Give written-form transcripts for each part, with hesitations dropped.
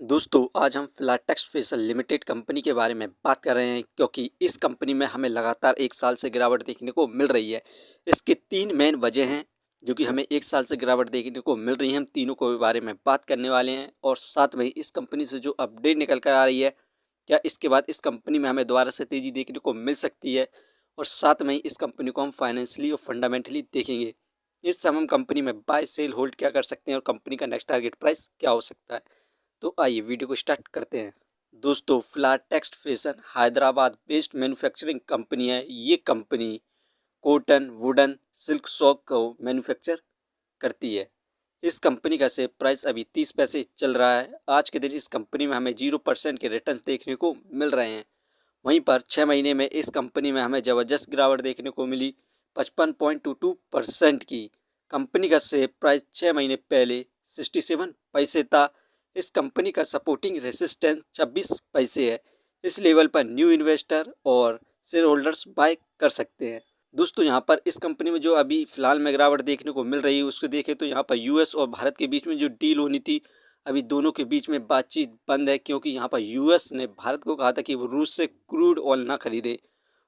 दोस्तों आज हम फिलाटेक्स स्पेशल लिमिटेड कंपनी के बारे में बात कर रहे हैं क्योंकि इस कंपनी में हमें लगातार एक साल से गिरावट देखने को मिल रही है। इसकी तीन मेन वजह हैं जो कि हमें एक साल से गिरावट देखने को मिल रही है। हम तीनों के बारे में बात करने वाले हैं और साथ में इस कंपनी से जो अपडेट निकल कर आ रही है, क्या इसके बाद इस कंपनी में हमें दोबारा से तेज़ी देखने को मिल सकती है, और साथ में इस कंपनी को हम फाइनेंशियली और फंडामेंटली देखेंगे। इस समय हम कंपनी में बाय सेल होल्ड क्या कर सकते हैं और कंपनी का नेक्स्ट टारगेट प्राइस क्या हो सकता है। तो आइए वीडियो को स्टार्ट करते हैं। दोस्तों Filatex fashion Hyderabad based manufacturing company है। ये company cotton, wooden, silk sock को मैन्युफैक्चर करती है। इस कंपनी का शेयर प्राइस अभी 30 पैसे चल रहा है। आज के दिन इस कंपनी में हमें 0% के रिटर्न्स देखने को मिल रहे हैं। वहीं पर 6 महीने में इस कंपनी में हमें ज़बरदस्त गिरावट देखने को मिली 55.22% की। कंपनी का शेयर प्राइस 6 महीने पहले 67 पैसे था। इस कंपनी का सपोर्टिंग रेसिस्टेंस 26 पैसे है। इस लेवल पर न्यू इन्वेस्टर और शेयर होल्डर्स बाय कर सकते हैं। दोस्तों यहाँ पर इस कंपनी में जो अभी फ़िलहाल में गिरावट देखने को मिल रही है उसको देखें तो यहाँ पर यूएस और भारत के बीच में जो डील होनी थी, अभी दोनों के बीच में बातचीत बंद है, क्योंकि यहाँ पर यूएस ने भारत को कहा था कि वो रूस से क्रूड ऑयल ना खरीदे।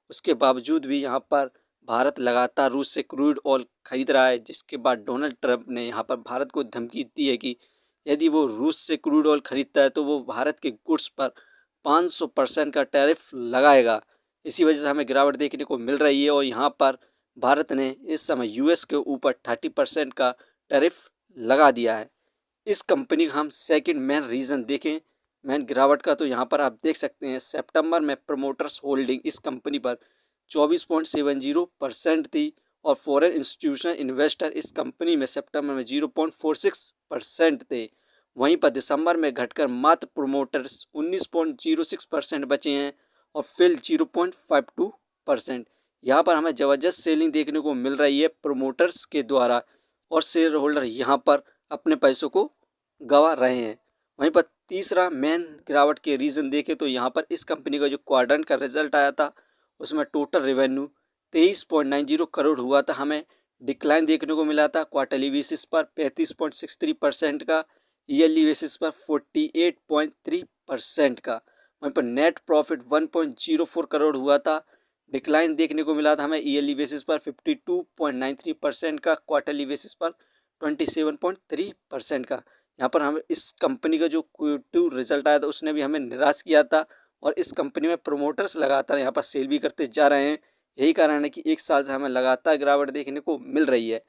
उसके बावजूद भी यहाँ पर भारत लगातार रूस से क्रूड ऑयल खरीद रहा है, जिसके बाद डोनाल्ड ट्रंप ने यहाँ पर भारत को धमकी दी है कि यदि वो रूस से क्रूड ऑयल खरीदता है तो वो भारत के गुड्स पर 500% का टैरिफ लगाएगा। इसी वजह से हमें गिरावट देखने को मिल रही है और यहाँ पर भारत ने इस समय यूएस के ऊपर 30% का टैरिफ लगा दिया है। इस कंपनी का हम सेकंड मेन रीज़न देखें, मेन गिरावट का, तो यहाँ पर आप देख सकते हैं सितंबर में प्रमोटर्स होल्डिंग इस कंपनी पर 24.70% थी और फॉरेन इंस्टीट्यूशनल इन्वेस्टर इस कंपनी में सितंबर में 0.46% थे। वहीं पर दिसंबर में घटकर मात्र प्रोमोटर्स 19.06% बचे हैं और फिल 0.52%। यहाँ पर हमें ज़बरदस्त सेलिंग देखने को मिल रही है प्रोमोटर्स के द्वारा और शेयर होल्डर यहाँ पर अपने पैसों को गंवा रहे हैं। वहीं पर तीसरा मेन गिरावट के रीज़न देखें तो यहाँ पर इस कंपनी का जो क्वाड्रेंट का रिजल्ट आया था उसमें टोटल रेवेन्यू 23.90 करोड़ हुआ था। हमें डिक्लाइन देखने को मिला था क्वार्टरली बेसिस पर 35.63% का, ईयरली बेसिस पर 48.3% का। वहीं पर नेट प्रॉफिट 1.04 करोड़ हुआ था। डिक्लाइन देखने को मिला था हमें ईयरली बेसिस पर 52.93% का, क्वार्टरली बेसिस पर 27.3% का। यहाँ पर हम इस कंपनी का जो Q2 रिजल्ट आया था उसने भी हमें निराश किया था और इस कंपनी में प्रोमोटर्स लगातार यहाँ पर सेल भी करते जा रहे हैं। यही कारण है कि एक साल से हमें लगातार गिरावट देखने को मिल रही है।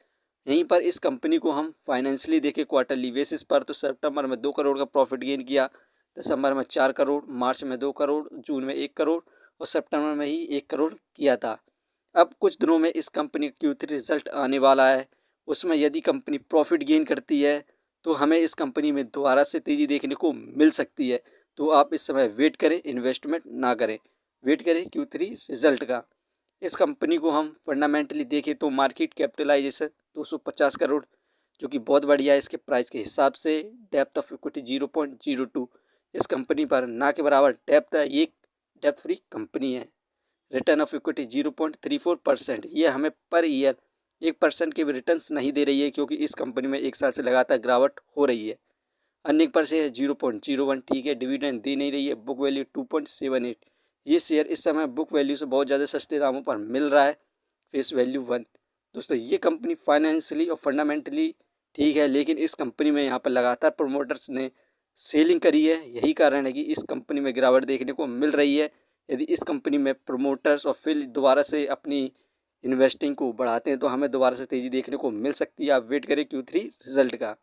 यहीं पर इस कंपनी को हम फाइनेंशियली देखें क्वार्टरली बेसिस पर तो सितंबर में 2 करोड़ का प्रॉफिट गेन किया, दिसंबर में 4 करोड़, मार्च में 2 करोड़, जून में 1 करोड़ और सितंबर में ही 1 करोड़ किया था। अब कुछ दिनों में इस कंपनी का Q3 रिजल्ट आने वाला है। उसमें यदि कंपनी प्रॉफिट गेन करती है तो हमें इस कंपनी में दोबारा से तेज़ी देखने को मिल सकती है। तो आप इस समय वेट करें, इन्वेस्टमेंट ना करें, वेट करें Q3 रिजल्ट का। इस कंपनी को हम फंडामेंटली देखें तो मार्केट कैपिटलाइजेशन 250 करोड़, जो कि बहुत बढ़िया है इसके प्राइस के हिसाब से। डेप्थ ऑफ इक्विटी 0.02, इस कंपनी पर ना के बराबर डेप्थ है। ये डेप्थ फ्री कंपनी है। रिटर्न ऑफ इक्विटी 0.34%, ये हमें पर ईयर 1% के भी रिटर्न्स नहीं दे रही है, क्योंकि इस कंपनी में एक साल से लगातार गिरावट हो रही है। अर्निंग पर शेयर 0.01, ठीक है। डिविडेंड दे नहीं रही है। बुक वैल्यू 2.78, ये शेयर इस समय बुक वैल्यू से बहुत ज़्यादा सस्ते दामों पर मिल रहा है। Face value 1। दोस्तों ये कंपनी फाइनेंशियली और फंडामेंटली ठीक है, लेकिन इस कंपनी में यहाँ पर लगातार प्रोमोटर्स ने सेलिंग करी है। यही कारण है कि इस कंपनी में गिरावट देखने को मिल रही है। यदि इस कंपनी में प्रोमोटर्स और फिर दोबारा से अपनी इन्वेस्टिंग को बढ़ाते हैं तो हमें दोबारा से तेज़ी देखने को मिल सकती है। आप वेट करें Q3 रिजल्ट का।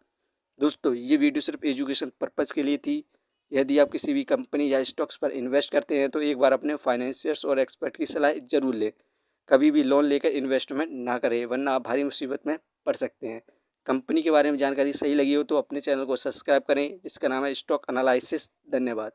दोस्तों ये वीडियो सिर्फ एजुकेशन पर्पज़ के लिए थी। यदि आप किसी भी कंपनी या स्टॉक्स पर इन्वेस्ट करते हैं तो एक बार अपने फाइनेंशियर्स और एक्सपर्ट की सलाह ज़रूर लें। कभी भी लोन लेकर इन्वेस्टमेंट ना करें, वरना आप भारी मुसीबत में पड़ सकते हैं। कंपनी के बारे में जानकारी सही लगी हो तो अपने चैनल को सब्सक्राइब करें, जिसका नाम है स्टॉक एनालिसिस। धन्यवाद।